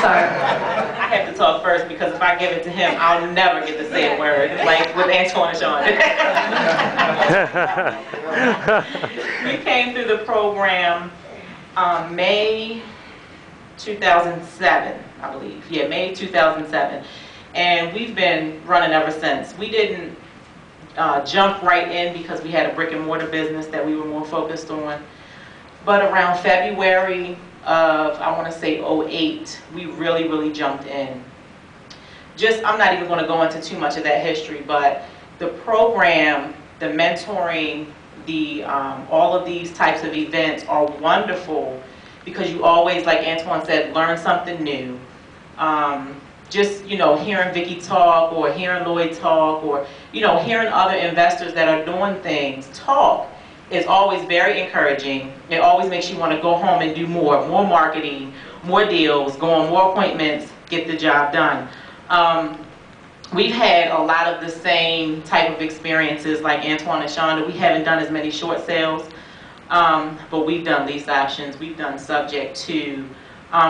I have to talk first because if I give it to him, I'll never get to say a word. It's like with Antoine and Sean. We came through the program May 2007, I believe. Yeah, May 2007. And we've been running ever since. We didn't jump right in because we had a brick and mortar business that we were more focused on. But around February of, I want to say 08, we really jumped in. I'm not even going to go into too much of that history, but the program, the mentoring, all of these types of events are wonderful because you always, like Antoine said, learn something new. Just, hearing Vicki talk or hearing Lloyd talk or, hearing other investors that are doing things talk is always very encouraging. It always makes you want to go home and do more marketing, more deals, go on more appointments, get the job done. We've had a lot of the same type of experiences like Antoine and Shonda. We haven't done as many short sales, but we've done lease options, we've done subject to.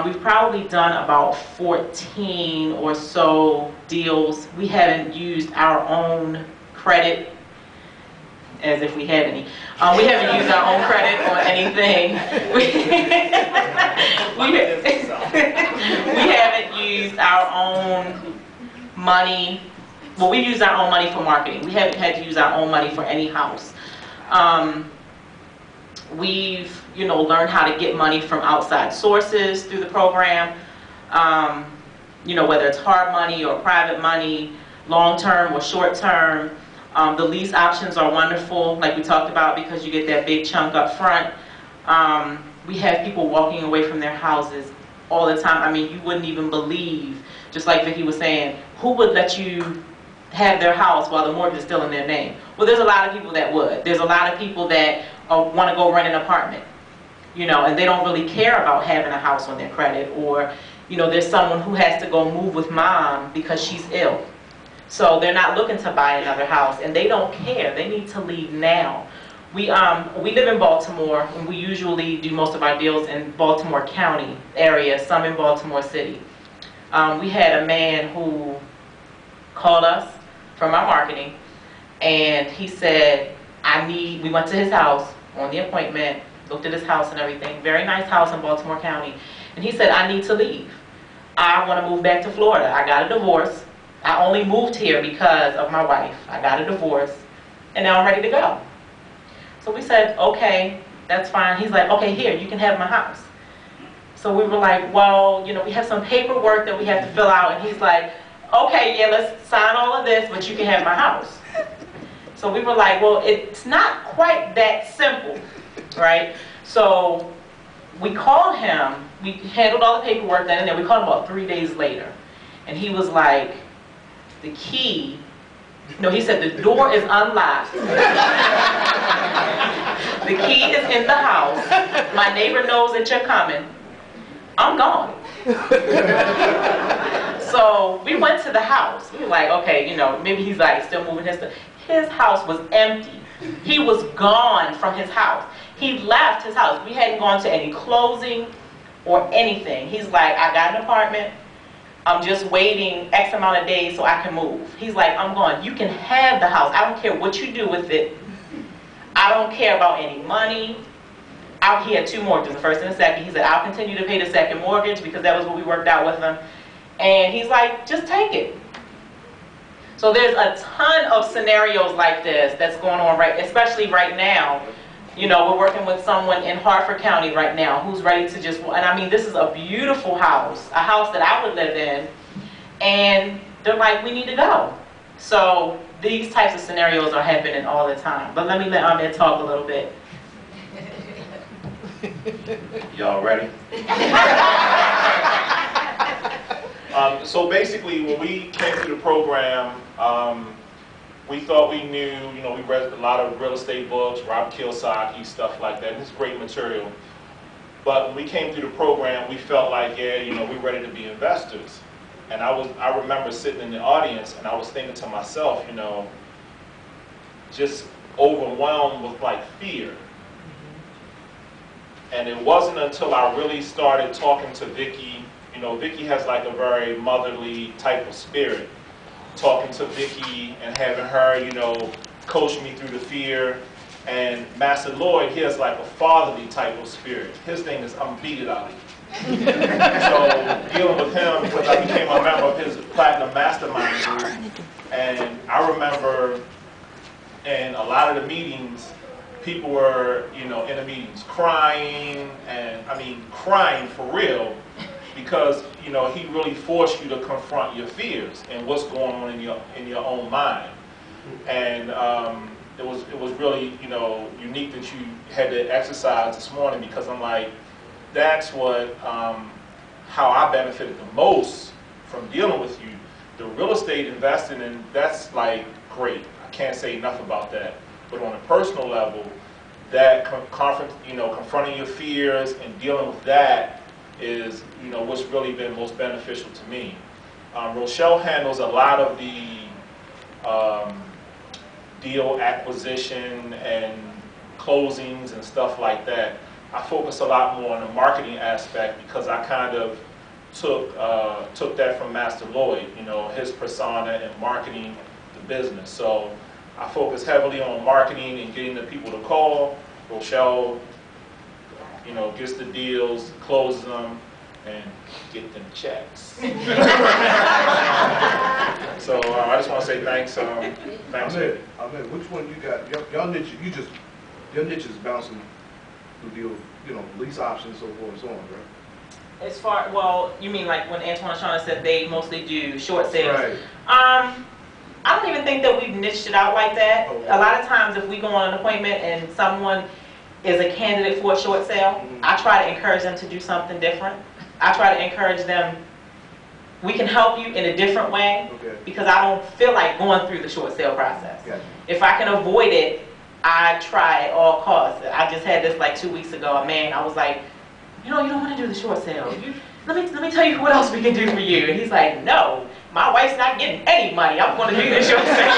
We've probably done about 14 or so deals. We haven't used our own credit, as if we had any. We haven't used our own credit on anything. We haven't used our own money. Well, we use our own money for marketing. We haven't had to use our own money for any house. We've, learned how to get money from outside sources through the program. Whether it's hard money or private money, long-term or short-term. The lease options are wonderful, like we talked about, because you get that big chunk up front. We have people walking away from their houses all the time. I mean, you wouldn't even believe, just like Vicki was saying, who would let you have their house while the mortgage is still in their name? Well, there's a lot of people that would. There's a lot of people that want to go rent an apartment, and they don't really care about having a house on their credit, or, there's someone who has to go move with mom because she's ill. So they're not looking to buy another house, and they don't care. They need to leave now. We live in Baltimore, and we usually do most of our deals in Baltimore County area, some in Baltimore City. We had a man who called us from our marketing, and he said, we went to his house on the appointment, looked at his house and everything, very nice house in Baltimore County, and he said, I need to leave. I want to move back to Florida. I got a divorce. I only moved here because of my wife. I got a divorce, and now I'm ready to go. So we said, okay, that's fine. He's like, okay, here, you can have my house. So we were like, well, we have some paperwork that we have to fill out, and he's like, okay, yeah, let's sign all of this, but you can have my house. So we were like, well, it's not quite that simple, right? So we called him, we handled all the paperwork then and then. We called him about 3 days later, and he was like, the key, no, he said the door is unlocked. The key is in the house. My neighbor knows that you're coming. I'm gone. So we went to the house. We were like, okay, maybe he's like still moving his stuff. His house was empty. He was gone from his house. He left his house. We hadn't gone to any closing or anything. He's like, I got an apartment. I'm just waiting X amount of days so I can move. He's like, I'm gone. You can have the house. I don't care what you do with it. I don't care about any money. He had 2 mortgages, the first and the second. He said, I'll continue to pay the second mortgage because that was what we worked out with him. And he's like, just take it. So there's a ton of scenarios like this that's going on especially right now. We're working with someone in Harford County right now who's ready to and I mean, this is a beautiful house, a house that I would live in, and they're like, we need to go. So these types of scenarios are happening all the time. But let me let Ahmed talk a little bit. Y'all ready? So basically, when we came through the program, we thought we knew, we read a lot of real estate books, Robert Kiyosaki, stuff like that. It's great material. But when we came through the program, we felt like, yeah, we're ready to be investors. And I remember sitting in the audience, and I was thinking to myself, just overwhelmed with like fear. And it wasn't until I really started talking to Vicki You know, Vicki has like a very motherly type of spirit. Talking to Vicki and having her, you know, coach me through the fear. And Master Lloyd, he has like a fatherly type of spirit. His thing is, I'm beat it out of you. So dealing with him, because I became a member of his Platinum Mastermind group, and I remember in a lot of the meetings, people were, you know, in the meetings crying, and I mean crying for real, because, you know, he really forced you to confront your fears and what's going on in your own mind. And it was really, you know, unique that you had to exercise this morning, because I'm like, that's what how I benefited the most from dealing with you. The real estate investing, and that's like great. I can't say enough about that. But on a personal level, that confronting your fears and dealing with that is, you know, what's really been most beneficial to me. Rochelle handles a lot of the deal acquisition and closings and stuff like that. I focus a lot more on the marketing aspect, because I kind of took that from Master Lloyd, you know, his persona and marketing the business. So I focus heavily on marketing and getting the people to call. Rochelle, you know, gets the deals, closes them, and get them checks. So I just want to say thanks. Thanks. Ahmed, which one you got? Your niche, your niche is bouncing through deals, you know, lease options, so forth and so on, right? As far, well, you mean like when Antoine and Shauna said they mostly do short sales? Right. I don't even think that we've niched it out like that. Okay. A lot of times if we go on an appointment and someone is a candidate for a short sale, I try to encourage them to do something different. I try to encourage them, we can help you in a different way, because I don't feel like going through the short sale process. Gotcha. If I can avoid it, I try at all costs. I just had this like 2 weeks ago. A man, I was like, you know, you don't want to do the short sale. Let me tell you what else we can do for you. And he's like, no, my wife's not getting any money. I'm going to do the short sale.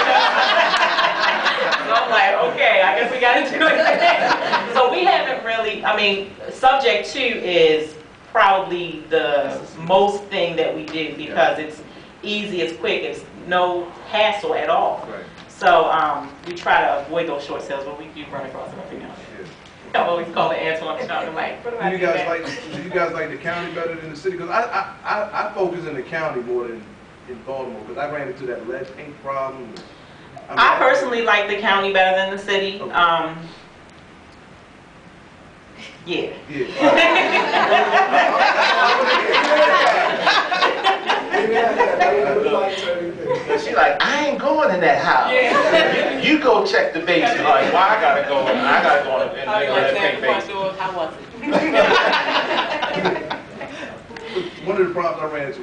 So I'm like, okay, I guess we got to do it. So we haven't really, I mean, subject to is probably the most thing that we do, because it's easy, it's quick, it's no hassle at all. Right. So we try to avoid those short sales, but we do run across them every now and then. I always call it Antoine and I'm like, what do I do? Do you guys like the county better than the city? Because I focus in the county more than in Baltimore, because I ran into that lead paint problem. I personally like the county better than the city. Okay. Yeah. She's like, I ain't going in that house. Yeah. You go check the basement. Like, well, I gotta go and paint basement. How was it? One of the problems I ran into,